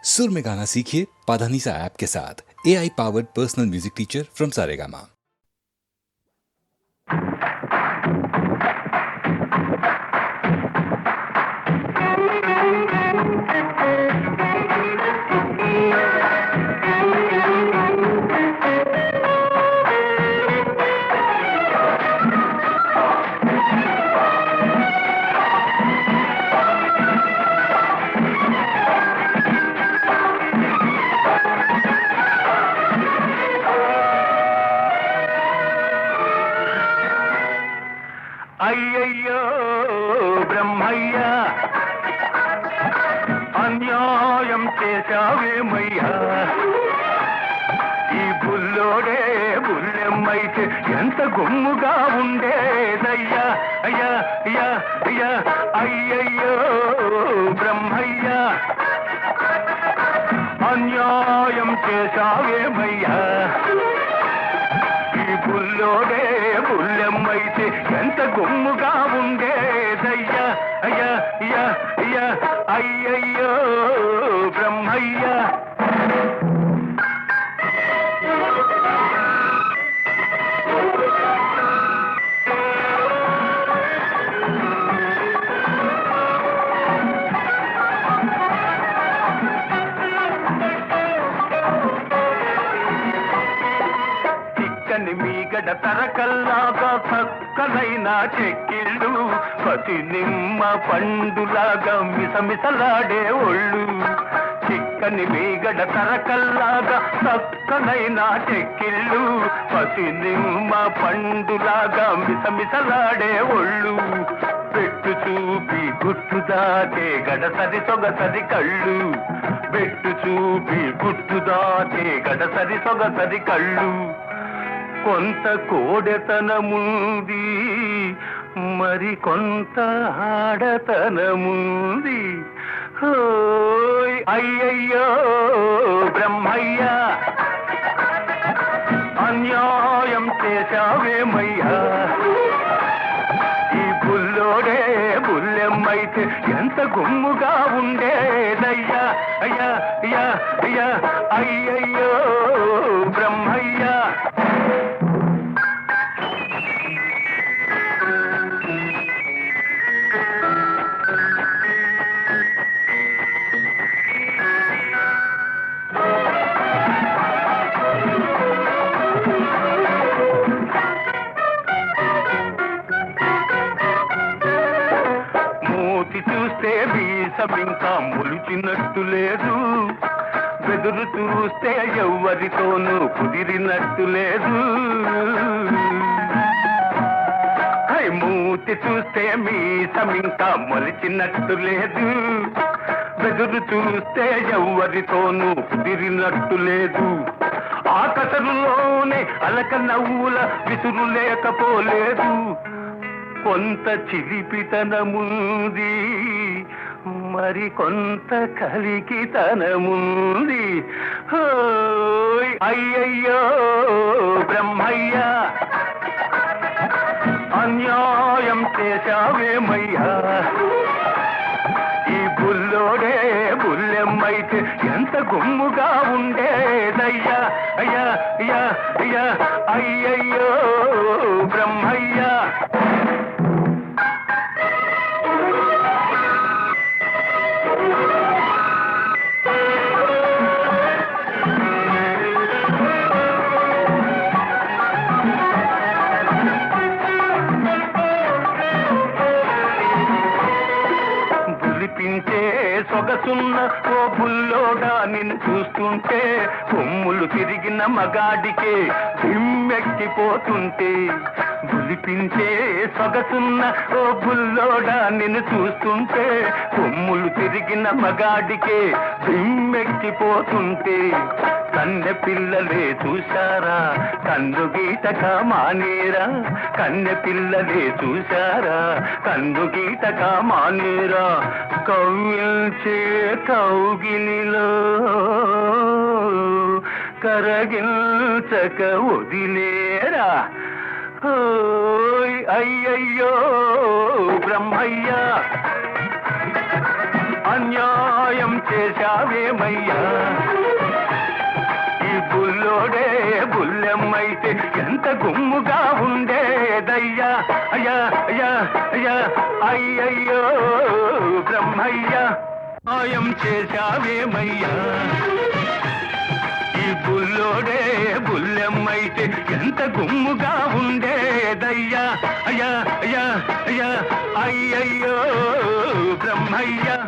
सुर में गाना सीखिए पाधानीसा ऐप के साथ। AI powered personal music teacher from Saregama. అయ్యయ్యో బ్రహ్మయ్యా, అన్యాయం చేశావేమయ్యా. ఈ బుల్లోడే బుల్లెమ్మైతే ఎంత గుమ్ముగా ఉండేదయ్యా. అయ్యా అయ్యా అయ్యా అయ్యయ్యో బ్రహ్మయ్యా, అన్యాయం చేశావేమయ్యా. ఈ బుల్లోడే బుల్లెమ్మైతే ఎంత గుమ్ముగా ఉండేదయ్యా. అయ్యా అయ్యా అయ్యా అయ్యయ్యో బ్రహ్మయ్యా. మీగడ తరకల్లాగా చక్కనైన చెక్కిళ్ళు, పతి నిమ్మ పండులాగా మిసమిసలాడే ఒళ్ళు. చిక్కని మీగడ తరకల్లాగా చక్కనైన చెక్కిళ్ళు, పతి నిమ్మ పండులాగా మిసమిసలాడే ఒళ్ళు. పెట్టు చూపి గుట్టు దాటే గడసరి సొగసరి కళ్ళు, పెట్టు చూపి గుట్టు దాటే గడసరి సొగసరి కళ్ళు. కొంత కోడెతనముంది, మరి కొంత ఆడతనముంది. అయ్యయ్యో బ్రహ్మయ్యా, అన్యాయం చేశావేమయ్యా. ఈ బుల్లోడే బుల్లెమ్మైతే ఎంత గుమ్ముగా ఉండేదయ్యా. అయ్యా అయ్యా అయ్యా అయ్యయ్యో బ్రహ్మయ్యా. చూస్తే వీసమింకా మొలిచినట్టు లేదు, బెదురు చూస్తే ఎవ్వరితోనూ కుదిరినట్టు లేదు. మూతి చూస్తే మీసమింకా మొలిచినట్టు లేదు, బెదురు చూస్తే ఎవ్వరితోనూ కుదిరినట్టు లేదు. ఆకసరులోనే అలక నవ్వుల విసురు లేకపోలేదు. కొంత చిలిపితనముంది, మరి కొంత కలికితనముంది. అయ్యయ్యో బ్రహ్మయ్యా, అన్యాయం చేశావేమయ్యా. ఈ బుల్లోడే బుల్లెమ్మైతే ఎంత గుమ్ముగా ఉండేదయ్యా. అయ్యా అయ్యా అయ్యా అయ్యయ్యో బ్రహ్మయ్యా. సొగసున్న ఓ బుల్లోడా నిన్ను చూస్తుంటే, కొమ్ములు తిరిగిన మగాడికే దిమ్మెక్కిపోతుంటే. బులిపించే సొగసున్న ఓ బుల్లోడా నిన్ను చూస్తుంటే, కొమ్ములు తిరిగిన మగాడికే దిమ్మెక్కిపోతుంటే. కన్నె పిల్లలే చూశారా కన్ను గీటక మానేరా, కన్నె పిల్లలే చూశారా కన్ను గీటక మానేరా. కవ్విల్చే కౌగిలిలో కరగిల్చక వదిలేరా. అయ్యయ్యో బ్రహ్మయ్యా, అన్యాయం చేశావేమయ్యా ఈ బుల్లోడే బుల్లెమ్మైతే ఎంత గుమ్ముగా ఉండేదయ్యా అయ్యా అయ్యా అయ్యా అయ్యయ్యో బ్రహ్మయ్యా అన్యాయం చేశావేమయ్యా ఈ బుల్లోడే బుల్లెమ్మైతే ఎంత గుమ్ముగా ఉండేదయ్యా అయ్యా అయ్యా అయ్యా అయ్యయ్యో బ్రహ్మయ్యా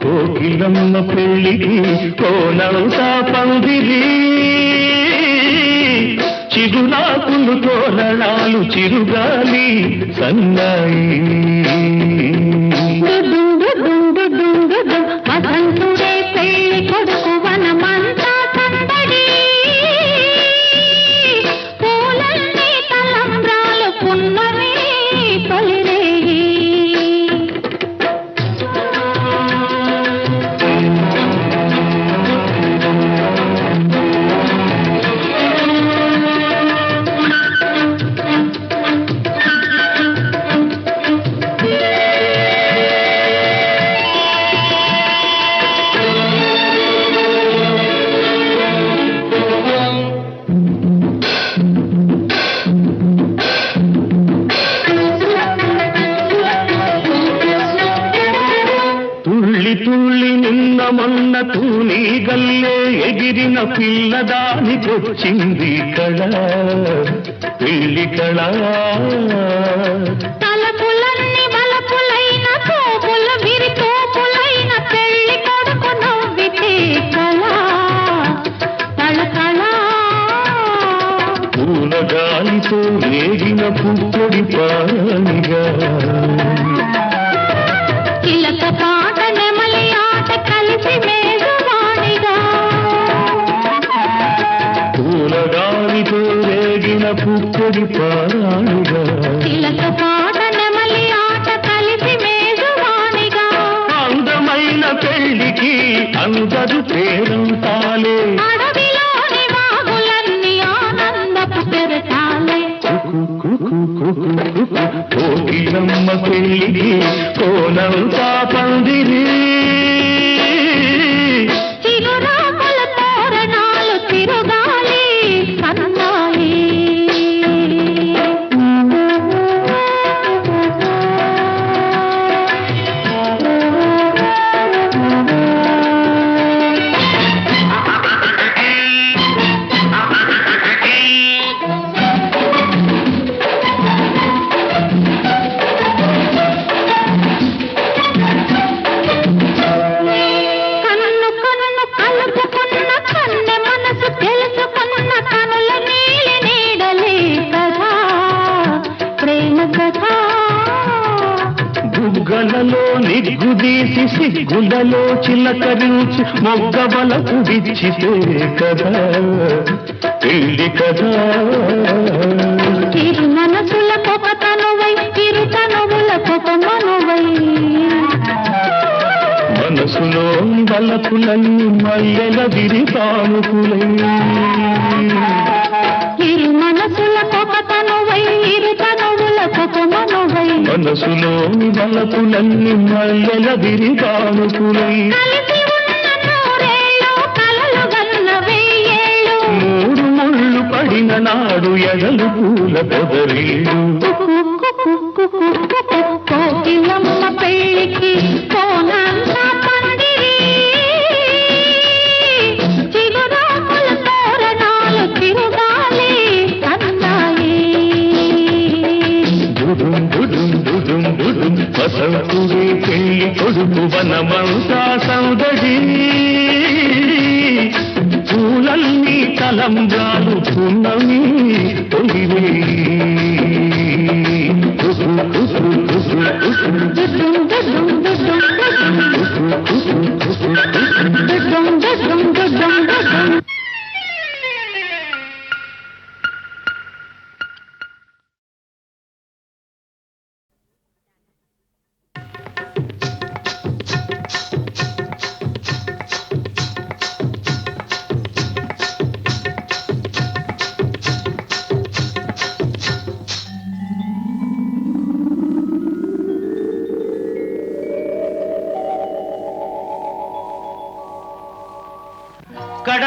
కోకిలమ్మ పెళ్ళికి కోనంతా పందిరి చిగురాకులు తోరణాలు చిరుగాలి సన్నాయి వసంతుడే పెళ్లి కొడుకు వనమంతా సందడి పూలన్నీ తలంబ్రాలు పున్నమి తొలిరేయి తుళ్ళి నిన్న మొన్న తూని గల్లే ఎగిరిన పిల్లదానికొచ్చింది కళ పెళ్లి కళ తలపులన్నీ బలపులైన తోపుల విరి తోపులైన పెళ్లి కొడుకు నవ్వితే కళ కళ పూలగాలితో రేగిన పుట్టడి పానిగా చిలక పాట నెమలి ఆట కలిసి మేఘవాణిగా పూలగాలితో రేగిన పుట్టడి పానిగా చిలక పాట నెమలి ఆట కలిసి మేఘవాణిగా అందమైన పెళ్లికి అందరు పేరంతాలే అడవిలోని వాగులన్నీ ఆనందపు పెరటాలే కోకిలమ్మ పెళ్ళికి కోనంతా పందిరి చిరురాకుల తోరణాలు తిరుగాలి సన్నాయి కన్ను కన్ను కలుపుకున్న కన్నె మనసు తెలుసుకున్న కనుల నీలి నీడలే కదా ప్రేమ కదా బుగ్గలలో నిగ్గుదీసి సిగ్గులలో చిలకరించి మొగ్గబలకు విచ్చితే కదా పెళ్లి కదా చిరు మనసుల కొక తనువై చిరు తనువుల కొక మనువై మనసులో బలపులన్నీ మల్లెల విరి తానుకులై చిరు మనసుల కొక తనువై ఇరు తనువుల కొక మనువై మనసులో బలపులన్నీ మల్లెల విరి తానుకులై కలిసి ఉన్న నూరేళ్ళు కలలు గన్న వెయ్యేళ్ళు మూడు ముళ్ళు పడిన నాడు ఎగలు పూల పొదరీళ్ళు కోకిలమ్మ పెళ్ళికి కోనంతా పందిరి చిగురాకుల తోరణాలు తిరుగాలి సన్నాయి దుడుం దుడుం దుడుం దుడుం వసంతుడే వనమంతా సౌదడి పూలన్నీ తలంబ్రాలు పున్నమి తొలివే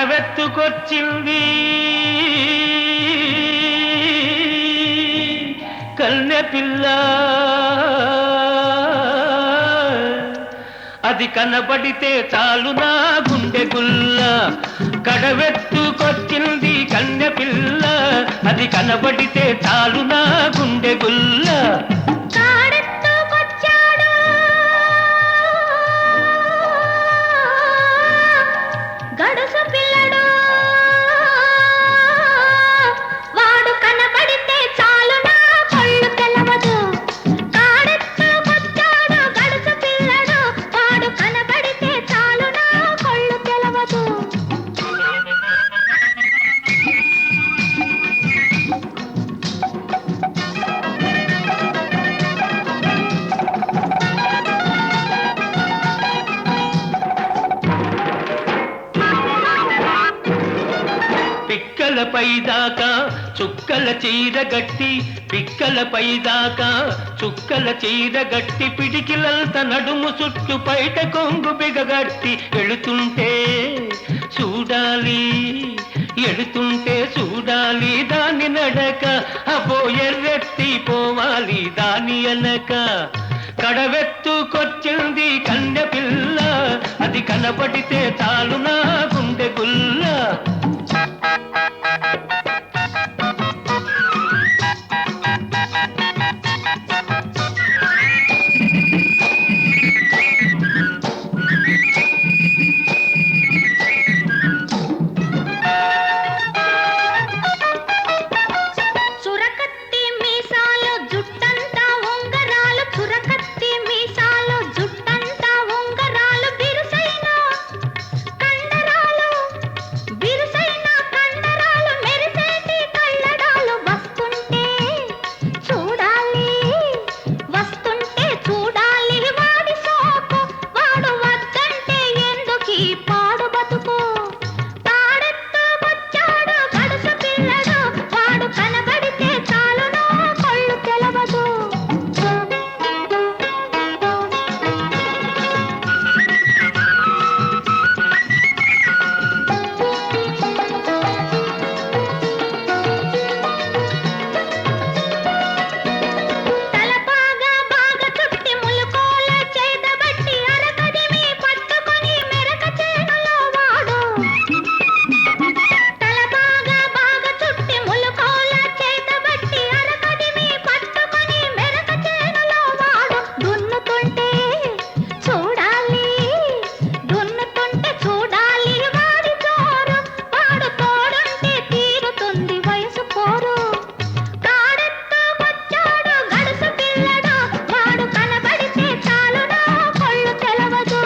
కడవెత్తుకొచ్చింది కన్నె పిల్ల అది కనబడితే చాలు నా గుండె గుల్ల కడవెత్తుకొచ్చింది కన్నె పిల్ల అది కనబడితే చాలు నా గుండె గుల్ల గడుసు పిల్లడు వాడు కనబడితే చాలు నా కళ్ళు తెలవదు కాడెత్తుకొచ్చాడు గడుసు పిల్లడు వాడు కనబడితే చాలు నా కళ్ళు తెలవదు పిక్కలపై దాకా చుక్కల చీర గట్టి పిక్కలపై దాకా చుక్కల చీర గట్టి పిడికిలంత నడుము చుట్టు బయట కొంగు బిగగట్టి ఎడుతుంటే చూడాలి ఎడుతుంటే చూడాలి దాని నడక అబో ఎర్రెత్తి పోవాలి దాని అనక కడవెత్తుకొచ్చింది కన్నె పిల్ల అది కనబడితే చాలు నా గుండె గుల్ల చురకత్తి మీసాలు జుట్టంతా ఉంగరాలు చురకత్తి మీసాలు జుట్టంతా ఉంగరాలు బిరుసైన కండరాలు మెరిసేటి కళ్ళడాలు వస్తుంటే చూడాలి వాడి సోకు వాడు వద్దంటే ఎందుకీ పాడు బతుకు తాడెత్తుకొచ్చాడు గడుసు పిల్లడు వాడు కనబడితే చాలు నా కళ్ళు తెలవదు తలపాగా బాగా చుట్టి ములుకోల చేతబట్టి అరకదిమి పట్టుకొని మెరక చేనులో వాడు తలపాగా బాగా చుట్టి ములుకోల చేతబట్టి అరకదిమి పట్టుకొని మెరక చేనులో వాడు దున్నుతుంటే చూడాలి వాడి జోరు వాడు తోడుంటే తీరుతుంది వయసు పోరు కాడెత్తుకొచ్చాడు గడుసు పిల్లడు వాడు కనబడితే చాలు నా కళ్ళు తెలవదు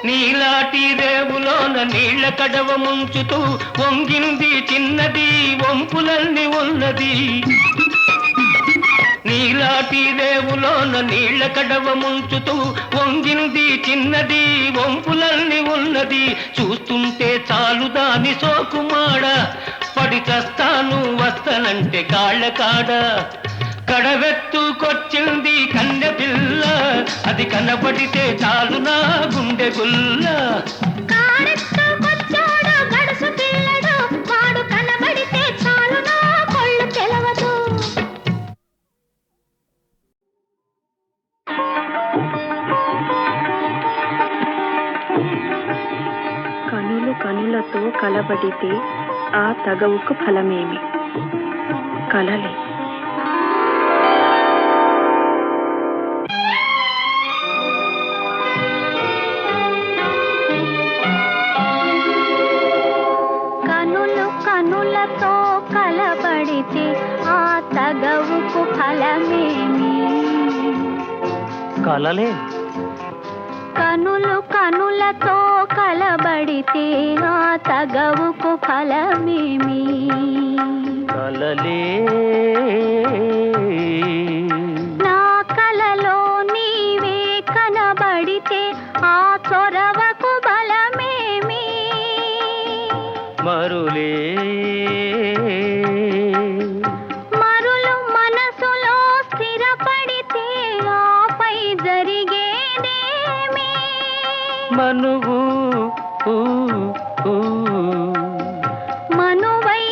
నీలాటి రేవులోన నీళ్ల కడవ ముంచుతూ వంగింది చిన్నది వంపులన్నీ ఉన్నది నీలాటి రేవులోన నీళ్ల కడవ ముంచుతూ వంగింది చిన్నది వంపులన్నీ ఉన్నది చూస్తుంటే చాలు దాని సోకుమాడ పడి చస్తాను వస్తనంటే కాళ్ళ కాడ కడవెత్తుకొచ్చింది కన్నె పిల్ల అది కనబడితే చాలు నా గుండె గుల్ల కాడెత్తుకొచ్చాడు గడుసు పిల్లడు వాడు కనబడితే చాలు నా కళ్ళు తెలవదు కనులతో కలబడితే ఆ తగవుకు ఫలమేమి? కలలే. కనులు కనులతో కలబడితే ఆ తగవుకు ఫలమేమి? కలలే. కనులు కనులతో కలబడితే ఆ తగవుకు ఫలమేమి? కలలే. నా కలలో నీవే కనబడితే ఆ చొరవకు బలమేమి? మరులే. మరులు మనసులో స్థిరపడితే ఆపై జరిగేదేమి? మనువు మనువై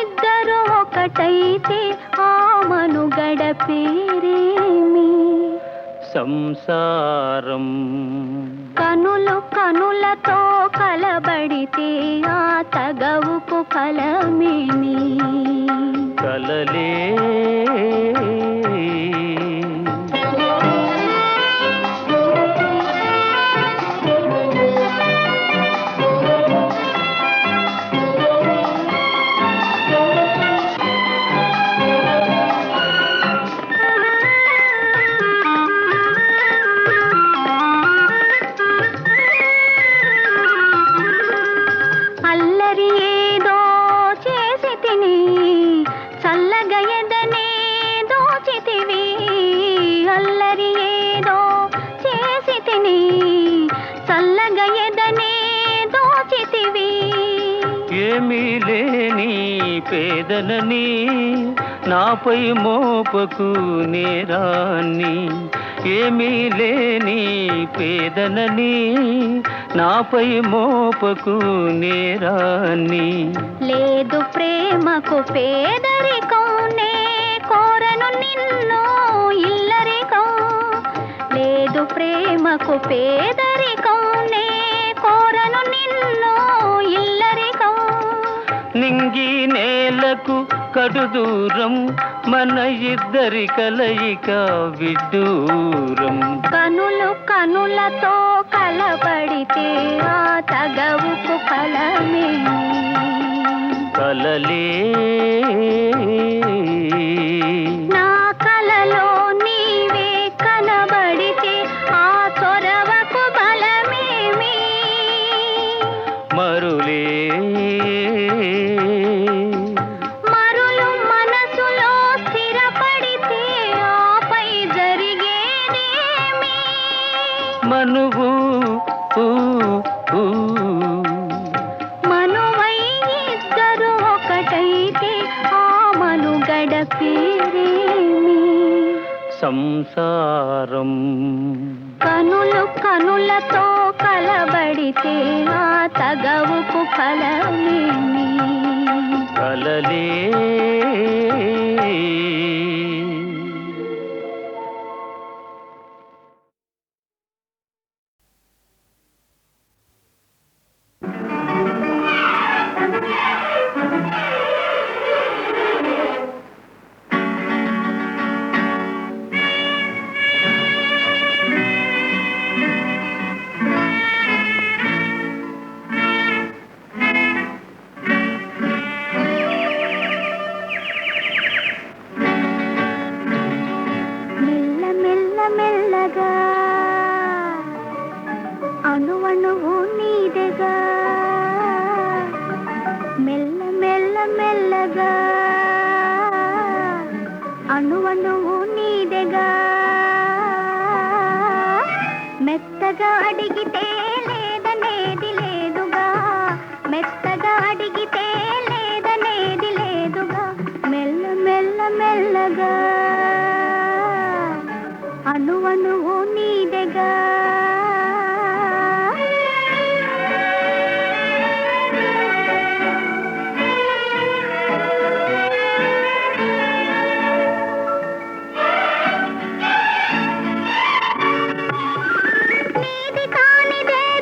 ఇద్దరు ఒకటైతే ఆ మనుగడ పేరేమి? సంసారం. కనులు కనులతో కలబడితే ఆ తగవుకు ఫలమేమి? కలలే. అల్లరి ఏదో చేసి తిని చల్లగా ఎదనే దోచితివి. అల్లరి ఏదో చేసి తిని చల్లగా ఎదనే దోచితివి. ఏమీ లేని పేదనని నాపై మోపకు నేరాన్ని. ఏమీ లేని పేదనని నాపై మోపకు నేరాన్ని. లేదు ప్రేమకు పేదరికం, నే కోరను నిన్ను ఇల్లరికం. లేదు ప్రేమకు పేదరికం, నే కోరను నిన్ను ఇల్లరికం. నింగి నేలకు కడు దూరం, మన ఇద్దరి కలయిక విడ్డూరం. కనులు కనులతో కలబడితే ఆ తగవుకు ఫలమేమి? కలలే. నా కలలో నీవే కనబడితే ఆ చొరవకు బలమేమి? మరులే. మరులు మనసులో స్థిరపడితే ఆపై జరిగేదేమి? మనువు మనువై ఇద్దరు ఒకటైతే ఆ మనుగడ పేరేమి? సంసారం. కనులు కనులతో కలబడితే ఆ తగవుకు ఫలమేమి? కలలే. మెల్ల మెల్ల మెల్లగా అణువణువు నీదెగా. మెల్ల మెల్ల మెల్లగా అణువణువు నీదెగా. మెత్తగా అడిగితే లేదనేది లేదుగా. మెత్తగా అడిగితే లేదనేది లేదుగా. మెల్ల మెల్ల మెల్లగా అణువణువు నీదెగా. నీది కానిదేది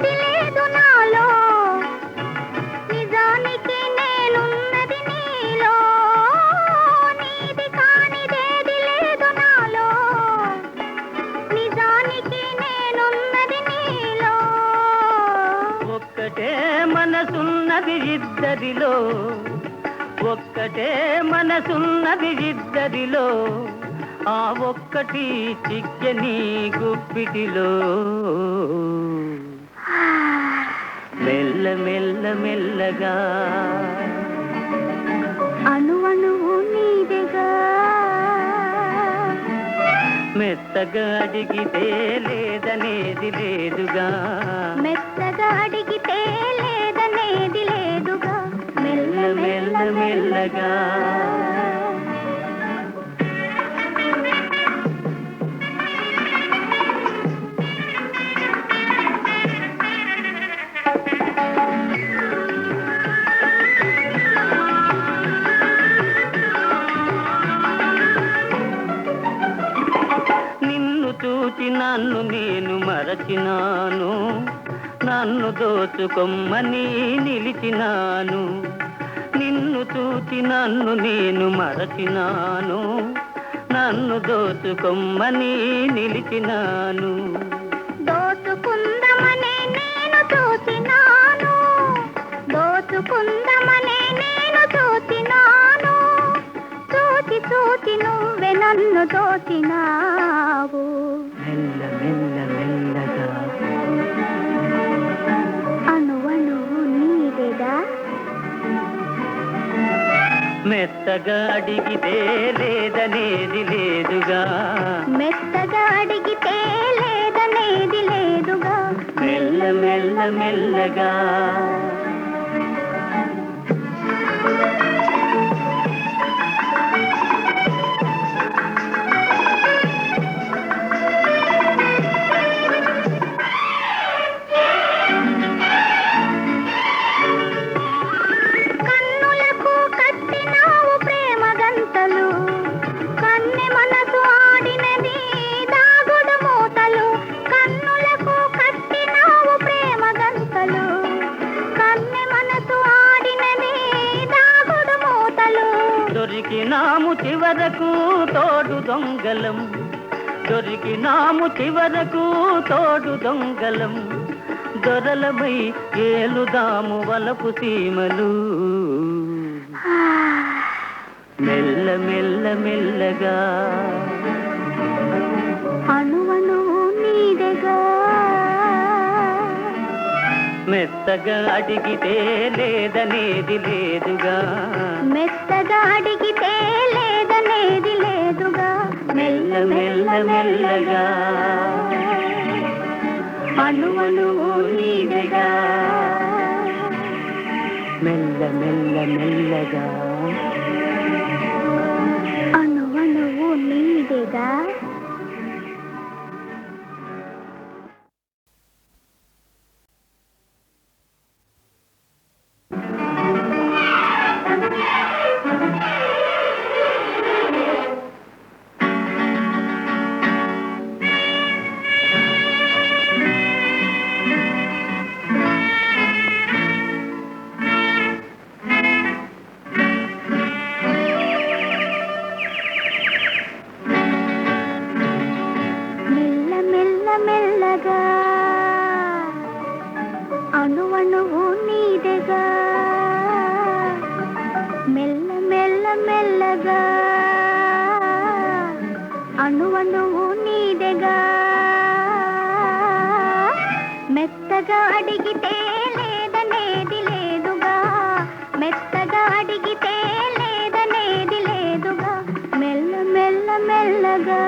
ఒక్కటే మనసున్నది ఇద్దరిలో, ఒక్కటే మనసున్నది ఇద్దరిలో, ఆ ఒక్కటి చిక్కని గుప్పిటిలో. మెల్ల మెల్ల మెల్లగా అణువణువు నీదెగా, మెత్తగా అడిగితే లేదనేది లేదుగా, మెత్తగా అడిగితే లేదనేది లేదుగా. మెల్ల మెల్ల మెల్లగా. చూచి నన్ను నేను మరచినాను, నన్ను దోచుకొమ్మని నిలిచినాను. నిన్ను చూచి నన్ను నేను మరచినాను, నన్ను దోచుకొమ్మని నిలిచినాను. దోచుకుందమనే నేను చూచినాను, దోచుకుందమనే నేను చూచినాను. చూచి చూచి నువ్వే నన్ను దోచినావు. మెల్ల మెల్ల మెల్లగా అణువణువు నీదెగా, మెత్తగా అడిగితే లేదనేది లేదుగా, మెత్తగా అడిగితే లేదనేది లేదుగా. మెల్ల మెల్ల మెల్లగా. కన్నులకు కట్టినావు ప్రేమ గంతలు, కన్నె మనసు ఆడినది దాగుడు మూతలు. కన్నులకు కట్టినావు ప్రేమ గంతలు, కన్నె మనసు ఆడినది దాగుడు మూతలు. దొరికినాము చివరకు తోడు దొంగలం, దొరికినాము చివరకు తోడు దొంగలం. దొరలమై ఏలుదాము వలపు సీమలు. మెల్ల మెల్ల మెల్లగా అణువణువు నీదెగా, మెత్తగా అడిగితే లేదనేది లేదుగా, మెత్తగా అడిగితే లేదనేది లేదుగా. మెల్ల మెల్ల మెల్లగా. అణువణువు నీదెగా, మెల్ల మెల్ల మెల్లగా. అణువణువు నీదెగా. మెల్ల మెల్ల మెల్లగా అణువణువు నీదెగా, మెల్ల మెల్ల మెల్లగా అణువణువు నీదెగా. మెత్తగా అడిగితే లేదనేది లేదుగా, మెత్తగా అడిగితే లేదనేది లేదుగా. మెల్ల మెల్ల మెల్లగా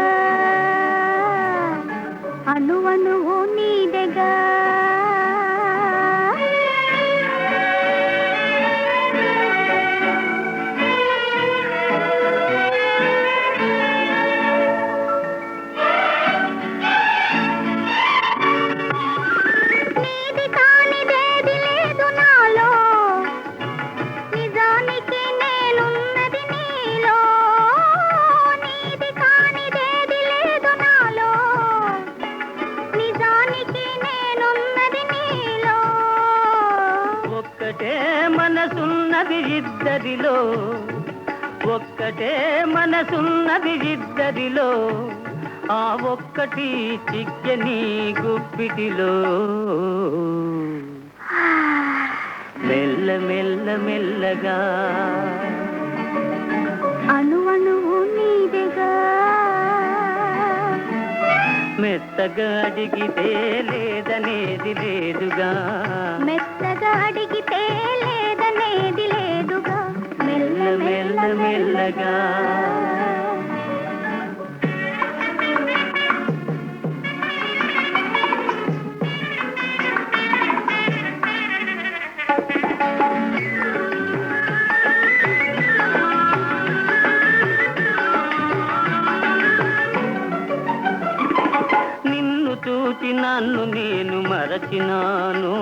అణువణువు నీదెగా. నీది కానిదేది లేదు నాలో, నిజానికి నేనున్నది నీలో. నీది కానిదేది లేదు నాలో, నిజానికి నేనున్నది నీలో. ఒక్కటే మనసున్నది ఇద్దరిలో, ఒక్కటే మనసున్నది ఇద్దరిలో, ఆ ఒక్కటి చిక్కని గుప్పిటిలో. మెల్ల మెల్ల మెల్లగా అణువణువు నీదెగా మెత్తగా అడిగితే లేదనేది లేదుగా మెత్తగా అడిగితే లేదనేది లేదుగా మెల్ల మెల్ల మెల్లగా చూచి నన్ను నేను మరచినాను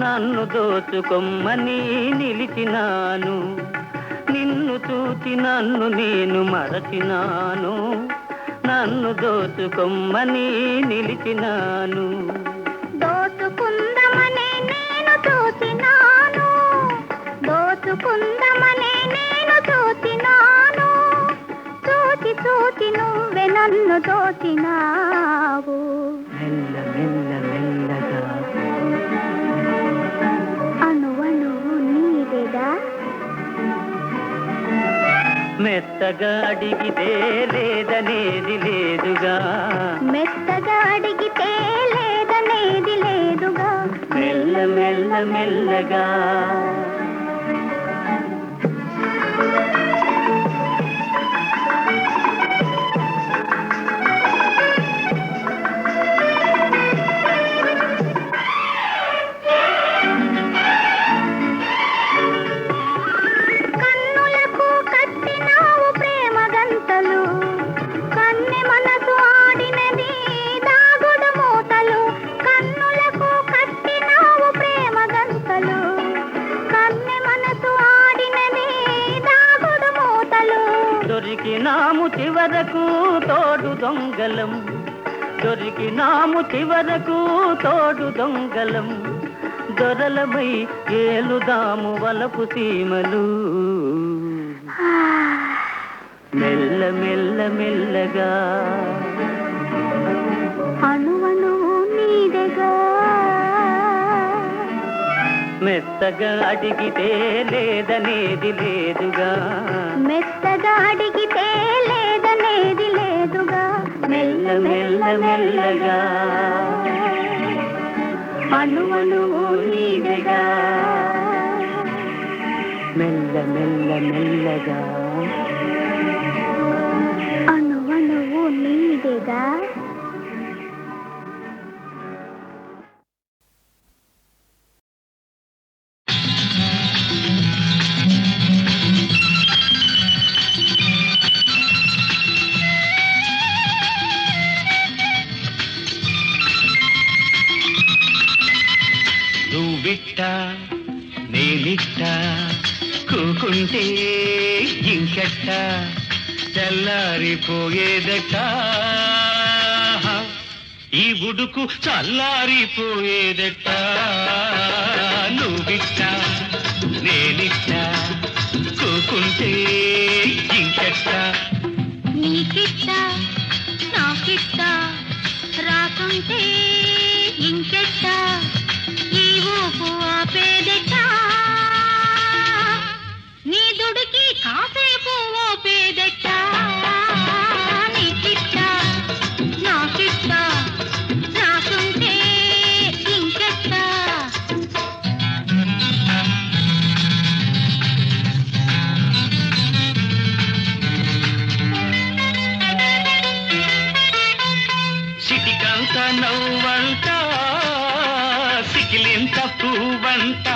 నన్ను దోచుకొమ్మని నిలిచినాను నిన్ను చూచి నన్ను నేను మరచినాను నన్ను దోచుకొమ్మని నిలిచినాను దోచుకుందమనే నేను చూచినాను దోచుకుందమనే నేను చూచినాను చూచి చూచి నువ్వే నన్ను దోచినావు మెల్ల మెల్ల మెల్లగా అణువణువు నీదెగా మెత్తగా అడిగితే లేదనేది లేదుగా మెత్తగా అడిగితే లేదనేది లేదుగా మెల్ల మెల్ల మెల్లగా దొరికినాము చివరకు తోడు దొంగలం దొరికినాము చివరకు తోడు దొంగలం దొరలమై ఏలుదాము వలపు సీమలు మెల్ల మెల్ల మెల్లగా అణువణువు నీదెగా మెత్తగా అడిగితే లేదనేది లేదుగా మెత్తగా అడిగితే లేదనేది లేదుగా మెల్ల మెల్ల మెల్లగా అణువణువు నీదెగా మెల్ల మెల్ల మెల్లగా అణువణువు నీదెగా నువ్విట్ట నేనిట్ట కూకుంటే ఇంకెట్ట చల్లారిపోయేదట ఈ ఉడుకు చల్లారిపోయేదట నువ్విట్ట నేనిట్ట కూకుంటే ఇంకెట్ట నీకిట్ట నాకిట్ట రాకుంటే ఇంకెట్ట ఈ ఊపు ఆపేదట నీ దుడికి కాసేపు ఓపేదట నీకిట్ట నాకిట్ట రాకుంటే ఇంకెట్ట సిటికంత నవ్వంట సికిలింత పువ్వంట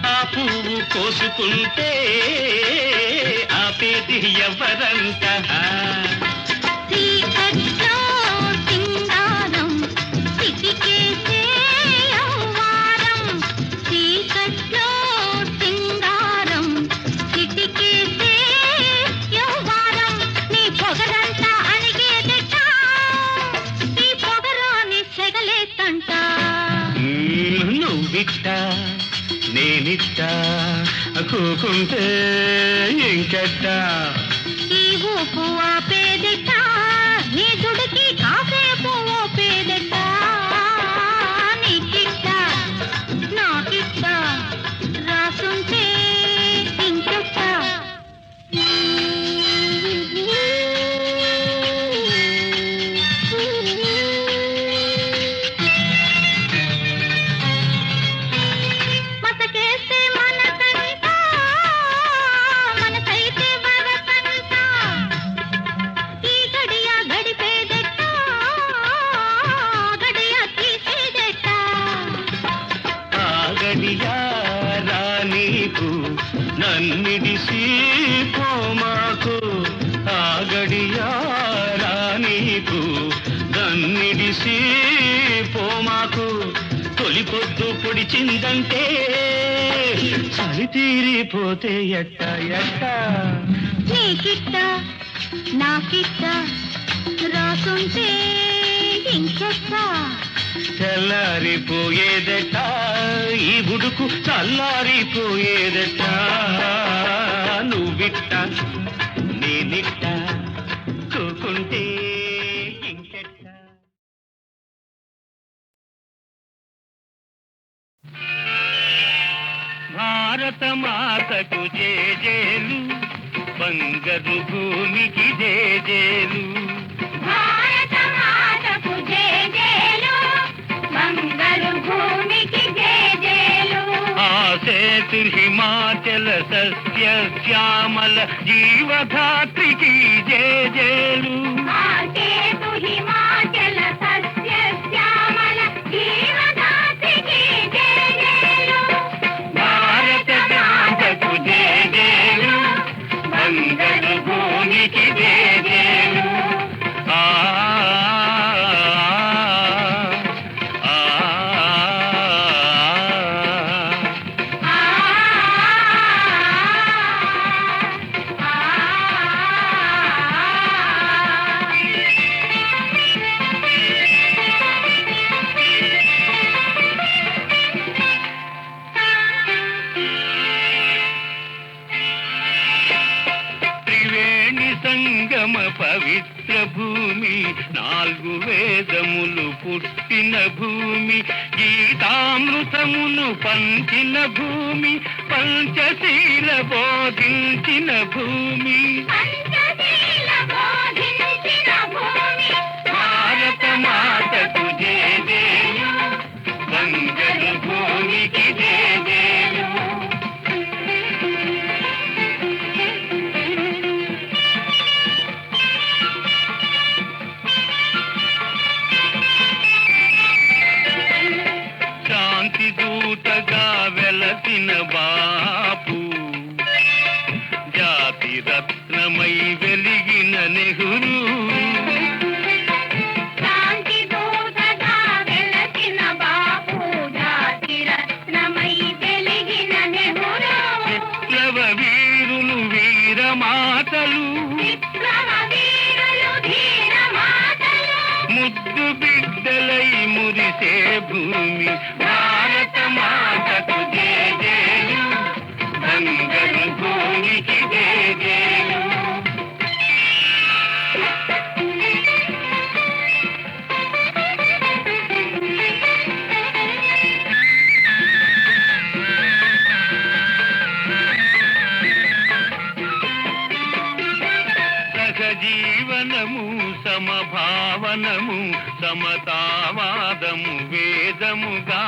ఆ పువ్వు కోసుకుంటే ఆపేది ఎవరంట చీకట్లో సింగారం సిటికేసే యవ్వారం చీకట్లో సింగారం సిటికేసే యవ్వారం నీ పొగరంతా అణిగేదట నీ పొగరాని సెగలేతంట నువ్విట్ట నేనిట్ట కూకుంటే ఇంకెట్ట ఈ ఊపు ఆపేదట నీ దుడికి కాసేపు ఓపేదట నీకిట్ట నాకిట్ట నన్నిడిసి పోమాకు ఆగడియారా నీకు నన్నిడిసి పోమాకు తొలి పొద్దు పొడిచిందంటే చలి తీరిపోతే ఎట్ట ఎట్ట నీకిట్ట నాకిట్ట రాసుంటే ఇంకెట్ట తెల్లారిపోయేదట ఈ గుడుకు చల్లారిపోయేదట నువ్విట్ట నేనిట్ట చూకుంటే ఇంకెట్ట భారత మాతకు జేజేలు బంగారు భూమికి జేజేలు భారత మాతకు జేజేలు మంగళ భూమికి జేజేలు ఆసేతు హిమాచల సస్య శ్యామల జీవధాత్రికి జేజేలు ఆసేతు హిమాచల సస్య శ్యామల జీవధాత్రికి జేజేలు భారత మాతకు జేజేలు బంగారు భూమికి జేజేలు ఆ సంగమ పవిత్ర భూమి నాలుగు వేదములు పుట్టిన భూమి గీతామృతమును పంచిన భూమి పంచశీల బోధించిన భూమి పంచశీల బోధించిన భూమి భారత మాతకు జేజేలు బంగారు భూమికి జేజేలు శాంతి దూతగా వెలసిన బాపు జాతి రత్నమై వెలిగిన నెహ్రూ శాంతి దూతగా వెలసిన బాపు జాతి రత్నమై వెలిగిన నెహ్రూ విప్లవ వీరులు వీరమాతలు విప్లవ వీరులు ధీరమాతలు ముద్దు బిడ్డలై మురిసే భూమి భారత మాతకు జేజేలు బంగారు భూమికి జేజేలు సహజీవనము సమభావనము సమతావాదము వేదముగా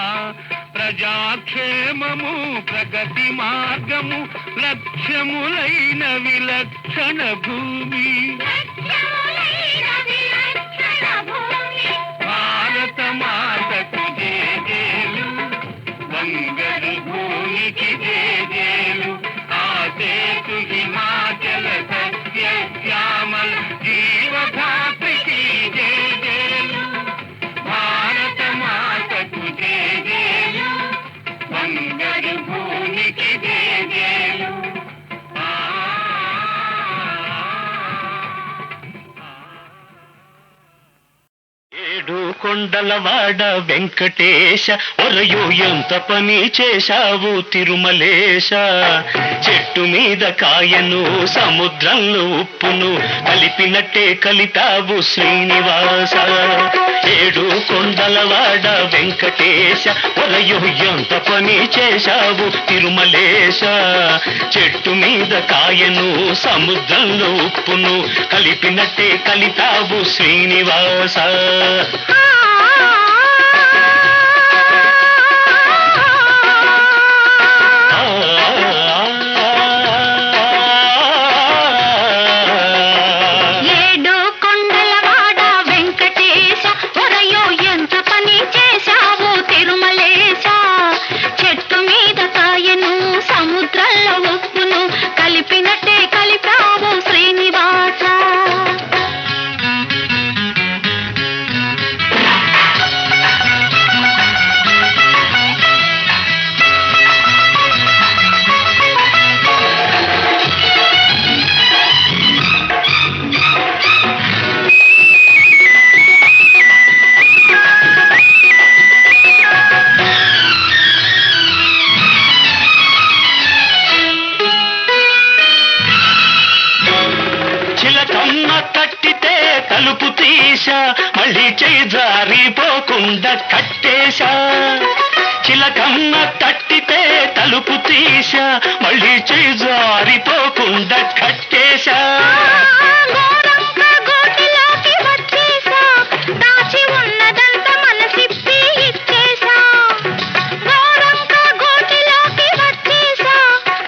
ప్రజాక్షేమము ప్రగతి మార్గము లక్ష్యములైన విలక్షణ భూమి లక్ష్యములైన విలక్షణ భూమి భారత మాతకు జేజేలు బంగారు భూమికి జేజేలు ఆసేతు హిమాచల సస్య శ్యామల జీవధాత్రికి జేజేలు భారత మాతకు జేజేలు బంగారు భూమికి జేజేలు ఏడు కొండలవాడ వెంకటేశ ఒరయో ఎంత పని చేశావు తిరుమలేశ చెట్టు మీద కాయను సముద్రంలో ఉప్పును కలిపినట్టే కలిపావు శ్రీనివాస ఏడు కొండలవాడ వెంకటేశ ఒరయో ఎంత పని చేశావు తిరుమలేశ చెట్టు మీద కాయను సముద్రంలో ఉప్పును కలిపినట్టే కలిపావు శ్రీనివాస ఏడు కొండలవాడ వెంకటేశ ఒరయో ఎంత పని చేశావు తిరుమలేశ చెట్టు మీద కాయను సముద్రంలో ఉప్పును జారిపోకుండా కట్టేశా చిలకమ్మ తట్టితే తలుపు తీశా మళ్ళీ చేయి జారిపోకుండా కట్టేశా గోరంక గోటిలోకి వచ్చేసా దాచి ఉన్నదంత మనసిప్పి ఇచ్చేసా గోరంక గోటిలోకి వచ్చేసా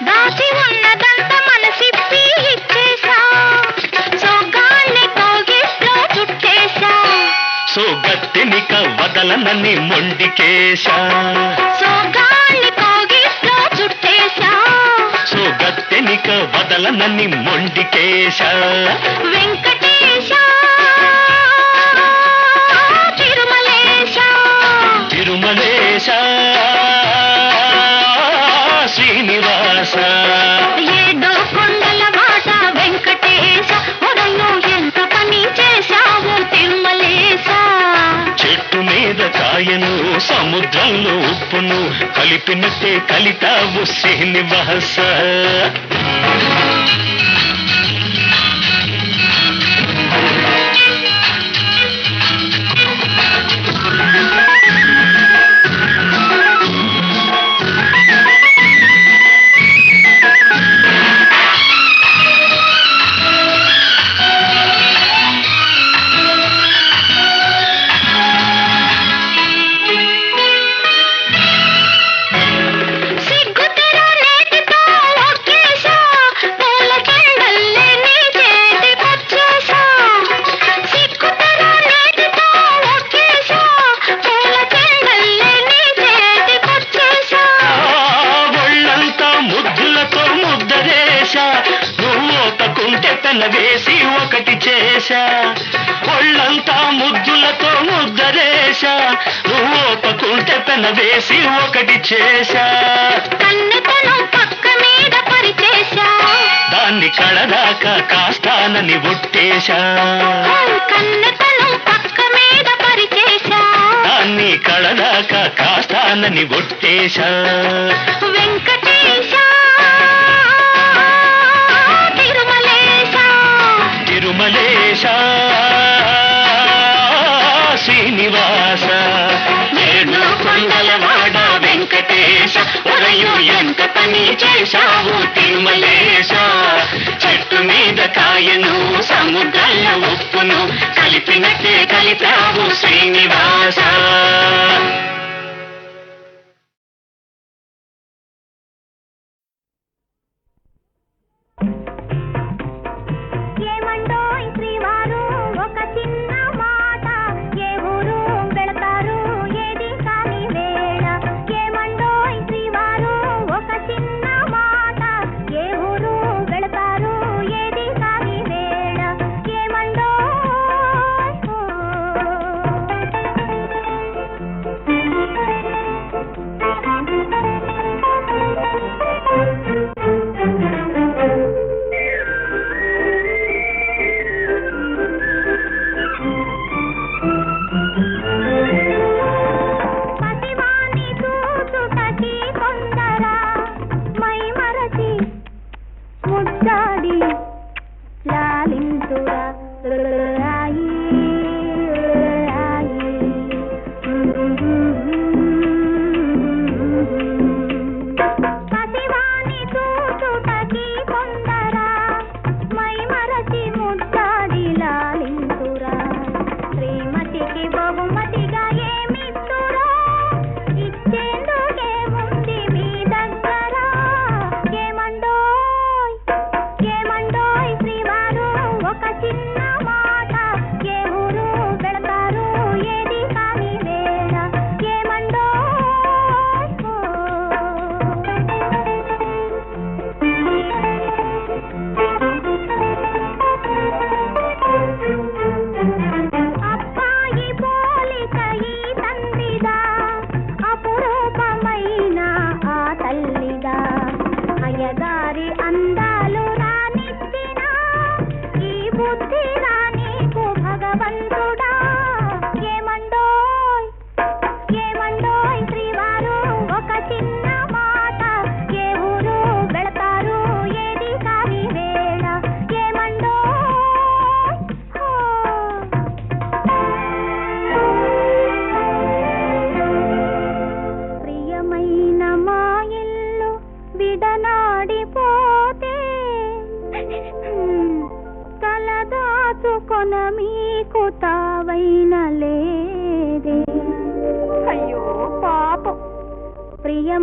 దాచి ఉన్నదంత మనసిప్పి ఇచ్చేసా సోగాన్ని కోగిట్లో చుట్టేసా సోగత్తెనిక వదలనని మొండికేశా సోగాన్ని కోగిట్లో చుట్టేసా సోగత్తెనిక వదలనని మొండికేశా వెంకటేశ తిరుమలేశ తిరుమలేశ శ్రీనివాస ఏడు కొండల వాట వెంకటేశ ఒరయ్యో ఎంత పని చేశావు తిరుమలేశ చెట్టు మీద కాయను సముద్రంలో ఉప్పును కలిపినట్టే కలితావు శ్రీనివాస సిగ్గుతెర నేటితో ఒక్కేశా పూల చెండల్లే నీ చేతికొచ్చేశా సిగ్గుతెర నేటితో ఒక్కేశా పూల చెండల్లే నీ చేతికొచ్చేశా ఒళ్ళంతా ముద్దులతో ముద్దరేశా నువ్వు ఓతకుంటే పెన వేసి ఒకటి చేశా ఒళ్ళంతా ముద్దులతో ముద్దరేశా నువ్వు ఓతకుంటే పెన వేసి ఒకటి చేశా కన్నెతనం పక్క మీద పరిచేశా దాన్ని కళదాకా కాస్తానని ఒట్టేశా కన్నెతనం పక్క మీద పరిచేశా దాన్ని కళదాకా కాస్తానని ఒట్టేశా వెంకటేశ తిరుమలేశ తిరుమలేశ శ్రీనివాస ఏడు కొండలవాడ వెంకటేశ ఒరయు ఎంత పని చేశావు తిరుమలేశ చెట్టు మీద కాయను సముద్రంలో ఉప్పును కలిపినట్టే కలిపావు శ్రీనివాస ఏమండోయ్ శ్రీవారు ఒక చిన్న మాట ఏ ఊరు వెళతారు ఏది కాని వేళ ఏమండోయ్ శ్రీవారు ఒక చిన్న మాట ఏ ఊరు వెళతారు ఏది కాని వేళ ఏమండోయ్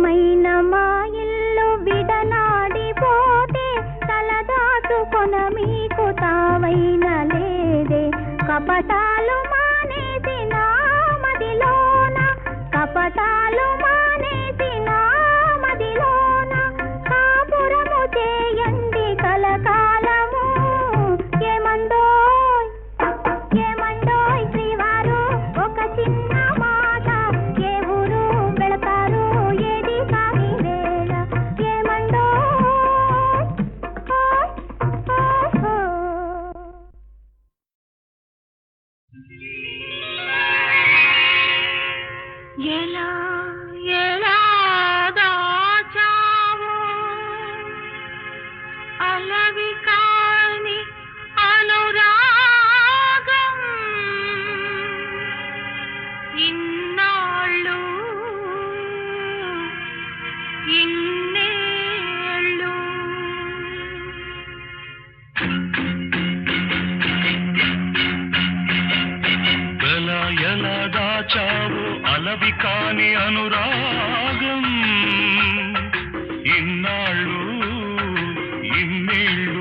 అందమైన మా ఇల్లు విడనాడిపోతే తలదాచుకొన మీకు తావైన లేదే కపటాలు మానేసి నా మదిలోన కపటాలు మానేసి నా మదిలోన కాపురము చేయండి కలకాలము ఏమండోయ్ ఏమండోయ్ శ్రీవారు ఒక చిన్న మాట ఏ ఊరు వెళతారు ఏది కాని వేళ ఏమండోయ్ ఎలా ఎలా దాచావో అలవి కాని అనురాగం ఇన్నాళ్ళు ఇన్నేళ్ళు ఎలా ఎలా దాచావు అలవి కాని అనురాగం ఇన్నాళ్ళు ఇన్నేళ్ళు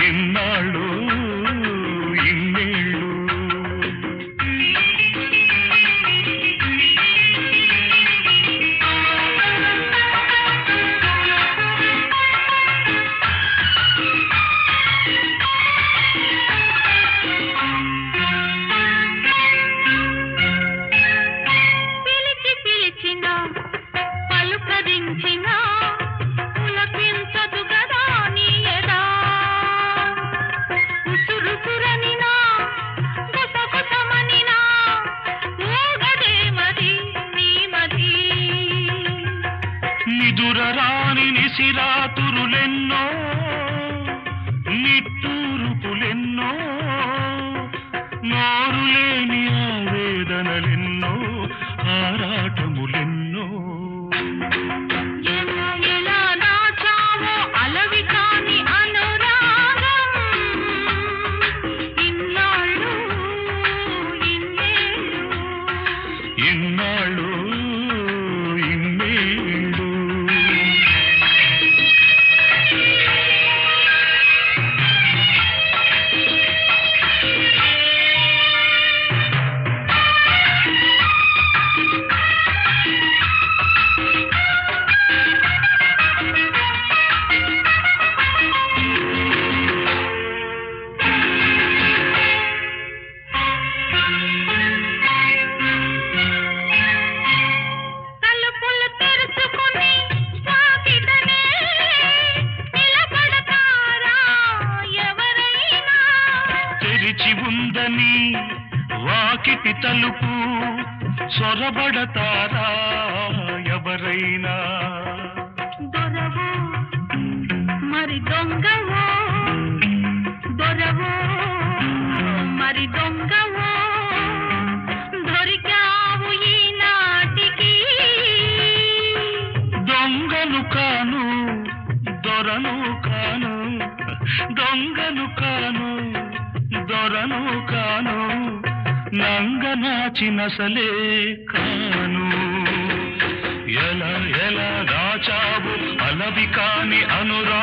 ఇన్నాళ్ళు ఇన్నేళ్ళు పిలిచి పిలిచిన పలుకరించిన పులకించదు గదా నీ ఎదా ఉసురుసురనినా గుసగుసమనినా ఊగదే మది నీ మది నిదురరాని నిసిరాతురులెన్నో నిట్టూరుపులెన్నో నోరులేని ఆవేదనలెన్నో ఆరాటములెన్నో ఎలా ఎలా దాచావో అలవి కాని అనురాగం ఇన్నాళ్ళు ఇన్నేళ్ళు ఇన్నాళ్ళు ఇన్నేళ్ళు తలుపులు తెరుచుకుని వాకిటనే నిలబడతారా ఎవరైనా తెరిచి ఉందని వాకిటి తలుపు సొరబడతారా ఎవరైనా దొరవో మరి దొంగవో దొరవో మరి దొంగవో దొరికావు ఈనాటికి దొంగను కాను దొరను కాను దొంగను కాను దొరను కాను నంగనాచినసలే కాను ఎలా ఎలా దాచావు అలవి కాని అనురాగం